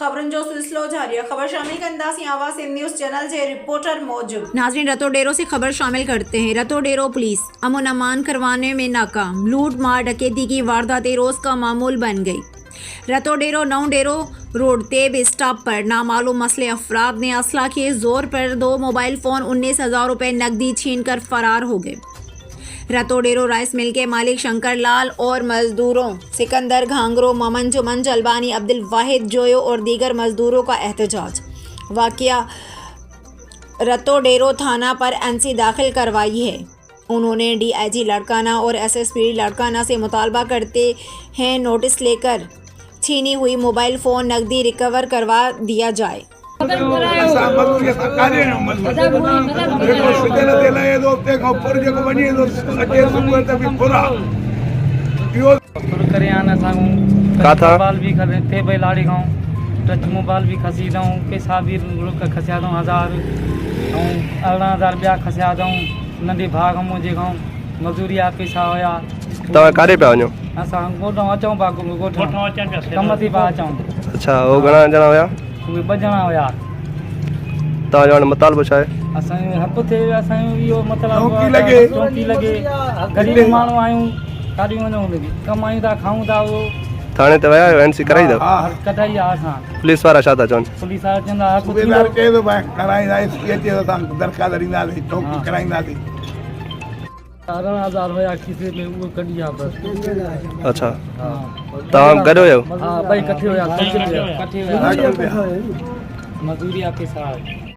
खबरन जो सिलसिलो जारी है। खबर शामिल कंदासी आवाज़ न्यूज़ चैनल जे रिपोर्टर मौजूद। नाज़रीन, रतो डेरो से खबर शामिल करते हैं। रतो डेरो पुलिस अमन अमान करवाने में नाकाम। लूट मार डकैती की वारदातें रोज़ का मामूल बन गई। रतो डेरो नौ डेरो रोड तेब स्टॉप पर नामालूम मसले अफराद ने असला के जोर पर 2 मोबाइल फ़ोन 19,000 रुपये नकदी छीन कर फरार हो गए। रतो डेरो राइस मिल के मालिक शंकर लाल और मजदूरों सिकंदर घांगरो, ममन जुमन जलबानी, अब्दुल वाहिद जोयो और दीगर मजदूरों का एहतजाज। वाकया रतो डेरो थाना पर एनसी दाखिल करवाई है। उन्होंने DIG लाड़काना और SSPD लाड़काना से मुतालबा करते हैं नोटिस लेकर छीनी हुई मोबाइल फ़ोन नकदी रिकवर करवा दिया जाए। मोबाइल भी थे भाई लाड़ी गाँव टच मोबाइल भी खसी दूँ पैसा भी खसिया दूँ 1000 और 18,000 रुपया खसिया दूँ नंढे भाग मुझे गाँव मजदूरी आ पैसा होया तव्हां काॾे पिया वञो? असां ॻोठो अचूं पिया कम थी पिया अचूं। अच्छा, हो घणा ॼणा हुया? उहे 2 ॼणा हुया। तव्हांजो हाणे मुतालबो छा आहे? असांजो हक़ थिए असांजो इहो मतिलबु चौकी लॻे ग़रीब माण्हू आहियूं काॾे वञूं कमायूं था खाऊं था। उहो थाणे ते विया आहियो? NC कराई अथव? कढाई आहे असां। पुलिस वारा छा था चवनि? पुलिस वारा चवंदा कराईंदासीं 18,000 हुया खीसे में उहो कढी आहे बसि। अच्छा, तव्हां गॾु हुयो? हा, ॿई इकट्ठे हुया मजदूरी आहे पैसा।